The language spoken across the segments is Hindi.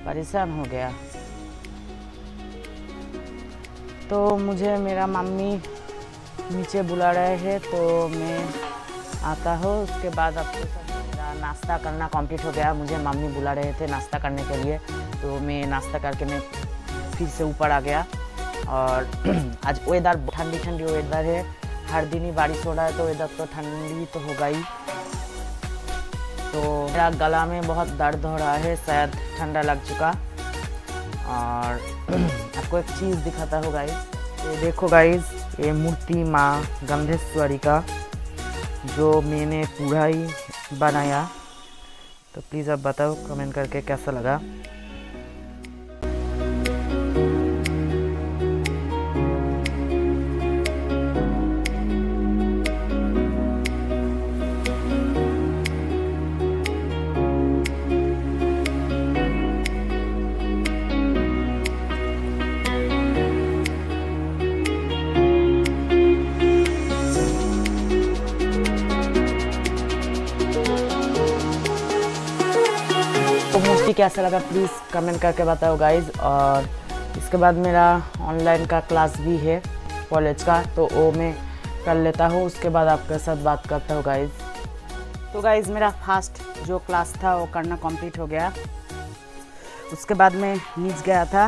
परेशान हो गया। तो मुझे मेरा मम्मी नीचे बुला रहे हैं, तो मैं आता हूँ। उसके बाद आपको मेरा नाश्ता करना कंप्लीट हो गया। मुझे मम्मी बुला रहे थे नाश्ता करने के लिए, तो मैं नाश्ता करके मैं फिर से ऊपर आ गया। और आज वेदर ठंडी ठंडी वेदर है, हर दिन ही बारिश हो रहा है, तो वेदर तो ठंडी तो होगा ही। तो मेरा गला में बहुत दर्द हो रहा है, शायद ठंडा लग चुका। और आपको एक चीज़ दिखाता हूँ गाइस, ये देखो गाइस, ये मूर्ति माँ गंधेश्वरी का जो मैंने पूरा ही बनाया। तो प्लीज़ आप बताओ कमेंट करके कैसा लगा। मूर्ति कैसा लगा प्लीज़ कमेंट करके बताओ गाइज। और इसके बाद मेरा ऑनलाइन का क्लास भी है कॉलेज का, तो वो मैं कर लेता हूँ। उसके बाद आपके साथ बात करता हूँ गाइज। तो गाइज मेरा फर्स्ट जो क्लास था वो करना कंप्लीट हो गया। उसके बाद मैं नीचे गया था,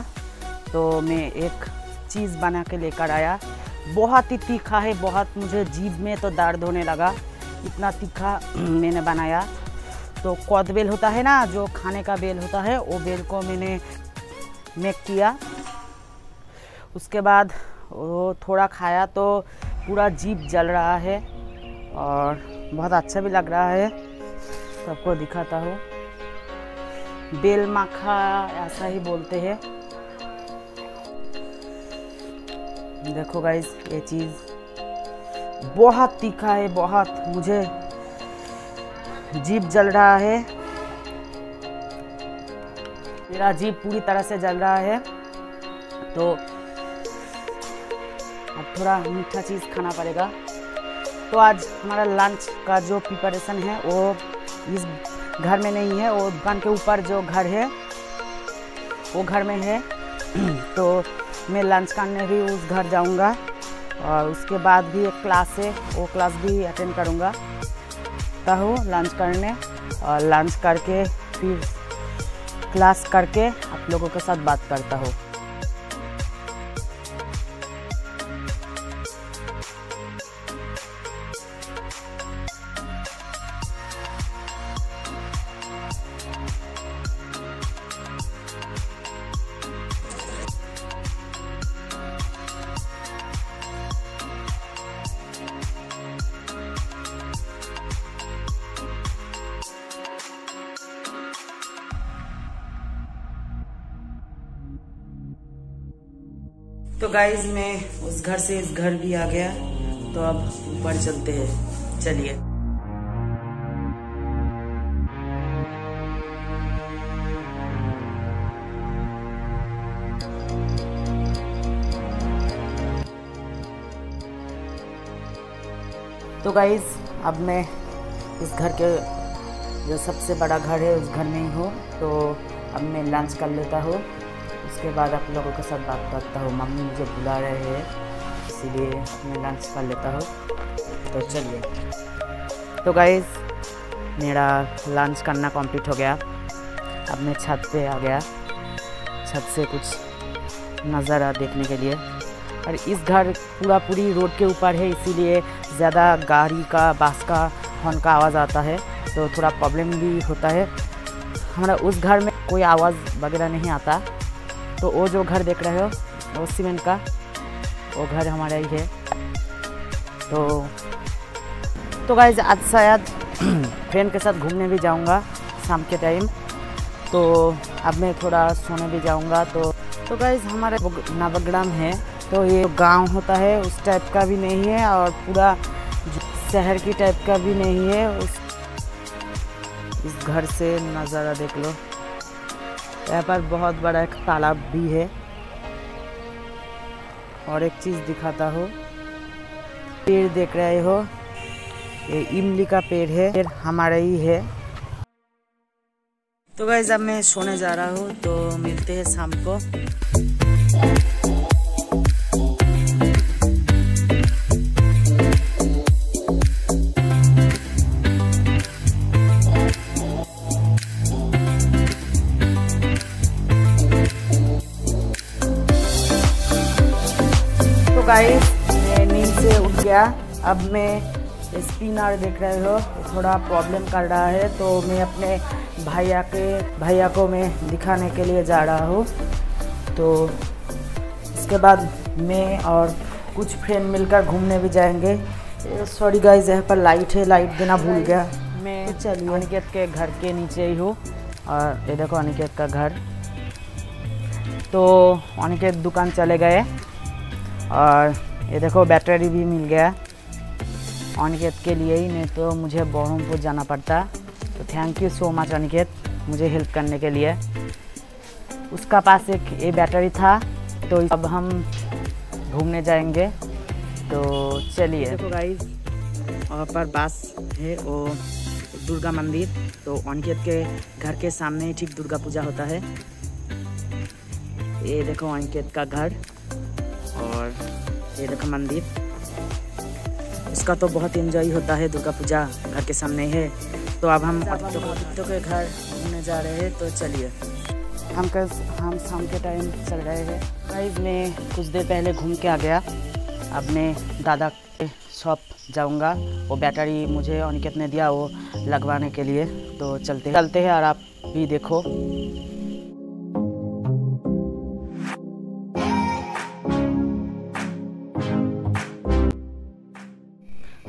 तो मैं एक चीज़ बना के लेकर आया। बहुत ही तीखा है, बहुत मुझे जीभ में तो दर्द होने लगा, इतना तीखा मैंने बनाया। तो कौद बेल होता है ना, जो खाने का बेल होता है, वो बेल को मैंने मेक किया। उसके बाद वो थोड़ा खाया तो पूरा जीभ जल रहा है और बहुत अच्छा भी लग रहा है। सबको दिखाता हूँ, बेल माखा ऐसा ही बोलते हैं। देखो गाइस, ये चीज़ बहुत तीखा है, बहुत मुझे जीभ जल रहा है, मेरा जीभ पूरी तरह से जल रहा है। तो अब थोड़ा मीठा चीज़ खाना पड़ेगा। तो आज हमारा लंच का जो प्रिपरेशन है वो इस घर में नहीं है, वो दुकान के ऊपर जो घर है वो घर में है। तो मैं लंच करने भी उस घर जाऊंगा और उसके बाद भी एक क्लास है, वो क्लास भी अटेंड करूंगा। तो लंच करने और लंच करके फिर क्लास करके आप लोगों के साथ बात करता हूँ। तो गाइज मैं उस घर से इस घर भी आ गया, तो अब ऊपर चलते हैं, चलिए। तो गाइज अब मैं इस घर के जो सबसे बड़ा घर है उस घर में ही हूँ, तो अब मैं लंच कर लेता हूँ, उसके बाद आप लोगों के साथ बात करता हूँ। मम्मी मुझे बुला रहे हैं, इसीलिए मैं लंच कर लेता हूँ, तो चलिए। तो गाइस मेरा लंच करना कंप्लीट हो गया, अब मैं छत पे आ गया, छत से कुछ नज़ारा देखने के लिए। और इस घर पूरी रोड के ऊपर है, इसीलिए ज़्यादा गाड़ी का बस का हॉर्न का आवाज़ आता है, तो थोड़ा प्रॉब्लम भी होता है। हमारा उस घर में कोई आवाज़ वगैरह नहीं आता। तो वो जो घर देख रहे हो वो सीमेंट का, वो घर हमारा ही है। तो गाइस आज शायद फ्रेंड के साथ घूमने भी जाऊंगा शाम के टाइम, तो अब मैं थोड़ा सोने भी जाऊंगा। तो गाइस हमारा नवग्राम है, तो ये गांव होता है उस टाइप का भी नहीं है और पूरा शहर की टाइप का भी नहीं है। इस घर से नज़ारा देख लो, यहाँ पर बहुत बड़ा एक तालाब भी है। और एक चीज़ दिखाता हो, पेड़ देख रहे हो, ये इमली का पेड़ है, पेड़ हमारा ही है। तो गाइस अब मैं सोने जा रहा हूँ, तो मिलते हैं शाम को। तो गाइस मैं नींद से उठ गया, अब मैं स्पिनर देख रहे हो थोड़ा प्रॉब्लम कर रहा है, तो मैं अपने भैया को मैं दिखाने के लिए जा रहा हूँ। तो इसके बाद मैं और कुछ फ्रेंड मिलकर घूमने भी जाएंगे। सॉरी गाइस यहाँ पर लाइट है, लाइट देना भूल गया मैं। तो चलिए, अनिकेत के घर के नीचे ही हूँ और ये देखो अनिकेत का घर। तो अनिकेत दुकान चले गए और ये देखो बैटरी भी मिल गया अनिकेत के लिए ही, नहीं तो मुझे बरहमपुर जाना पड़ता। तो thank you so much Aniket मुझे हेल्प करने के लिए। उसका पास एक ये बैटरी था, तो अब हम घूमने जाएंगे, तो चलिए। देखो गाइस वहाँ पर पास है वो दुर्गा मंदिर, तो अनिकेत के घर के सामने ही ठीक दुर्गा पूजा होता है। ये देखो अनिकेत का घर और ये देखो मंदिर। उसका तो बहुत एंजॉय होता है, दुर्गा पूजा घर के सामने है। तो अब हम आदित्य के घर घूमने जा रहे हैं, तो चलिए। हम शाम के टाइम चल रहे हैं। गाइस मैं कुछ देर पहले घूम के आ गया, अब मैं दादा के शॉप जाऊंगा। वो बैटरी मुझे अनिकेत ने दिया वो लगवाने के लिए, तो चलते हैं और आप भी देखो।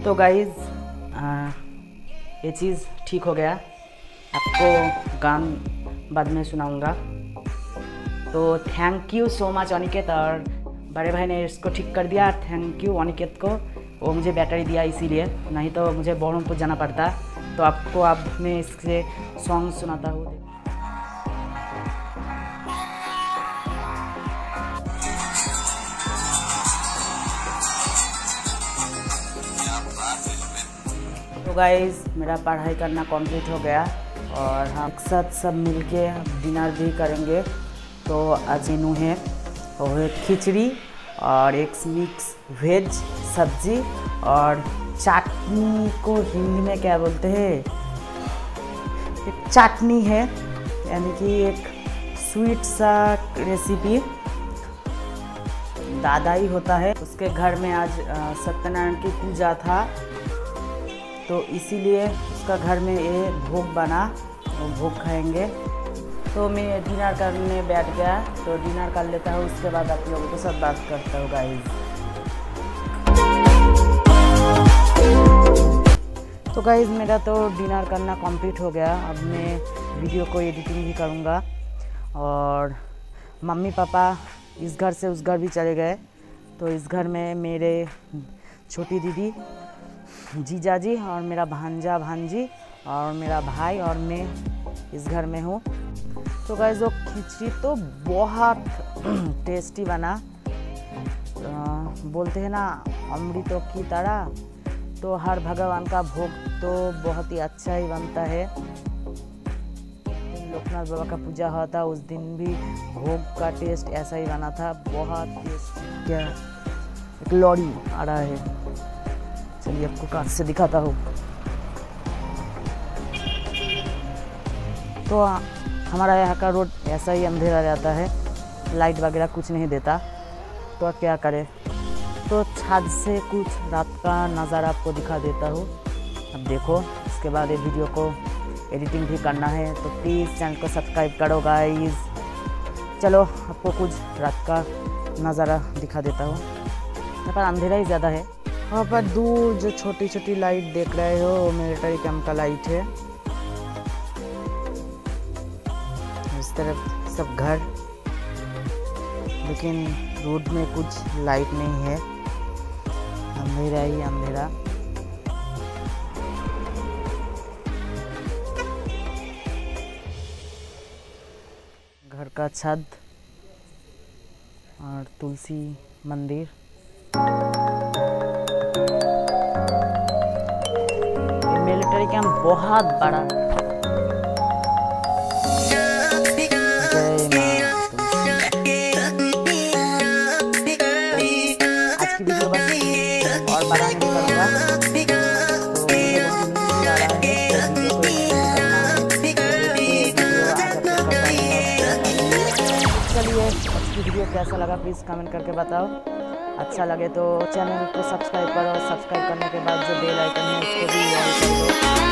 तो गाइज ये चीज़ ठीक हो गया, आपको गान बाद में सुनाऊंगा। तो thank you so much Aniket, और बड़े भाई ने इसको ठीक कर दिया। थैंक यू अनिकेत को, वो मुझे बैटरी दिया इसीलिए, नहीं तो मुझे बरहमपुर जाना पड़ता। तो आपको अब मैं इससे सॉन्ग सुनाता हूँ। तो गाइस मेरा पढ़ाई करना कंप्लीट हो गया और हम एक साथ सब मिलके डिनर भी करेंगे। तो आज मेनू है और खिचड़ी और एक मिक्स वेज सब्जी और चटनी को हिंदी में क्या बोलते हैं, एक चटनी है, यानी कि एक स्वीट सा रेसिपी। दादा ही होता है, उसके घर में आज सत्यनारायण की पूजा था, तो इसीलिए उसका घर में ये भोग बना, वो भोग खाएंगे। तो मैं डिनर करने बैठ गया, तो डिनर कर लेता हूँ, उसके बाद आप लोगों के साथ बात करता हूँ गाइस। तो गाइस मेरा तो डिनर करना कंप्लीट हो गया। अब मैं वीडियो को एडिटिंग भी करूँगा और मम्मी पापा इस घर से उस घर भी चले गए। तो इस घर में मेरे छोटी दीदी, जीजाजी और मेरा भांजा भांजी और मेरा भाई और मैं इस घर में हूँ। तो गाइस वो खिचड़ी तो बहुत टेस्टी बना, बोलते हैं ना अमृतों की तरह। तो हर भगवान का भोग तो बहुत ही अच्छा ही बनता है। लोकनाथ बाबा का पूजा हुआ था, उस दिन भी भोग का टेस्ट ऐसा ही बना था, बहुत टेस्ट। क्या एक लॉरी आ रहा है, चलिए आपको कांच से दिखाता हूँ। तो हमारा यहाँ का रोड ऐसा ही अंधेरा रहता है, लाइट वगैरह कुछ नहीं देता, तो क्या करें। तो छत से कुछ रात का नज़ारा आपको दिखा देता हूँ। अब देखो, इसके बाद ये वीडियो को एडिटिंग भी करना है, तो प्लीज़ चैनल को सब्सक्राइब करो गाइस। चलो आपको कुछ रात का नज़ारा दिखा देता हूँ। यहाँ पर अंधेरा ही ज़्यादा है। वहाँ पर दूर जो छोटी छोटी लाइट देख रहे हो, वो मिलिट्री कैंप का लाइट है। इस तरफ सब घर, लेकिन रोड में कुछ लाइट नहीं है, अंधेरा ही अंधेरा। घर का छत और तुलसी मंदिर। मिलिट्री कैंप बहुत बड़ा। आज की वीडियो बस और बड़ा नहीं करूँगा, तो मुझे बहुत नींद भी आ रहा है, तो वीडियो को चलिए आज की वीडियो कैसा लगा प्लीज़ कमेंट करके बताओ। अच्छा लगे तो चैनल को सब्सक्राइब करो, सब्सक्राइब करने के बाद जो बेल आइकन है उसको भी ऑन कर दो।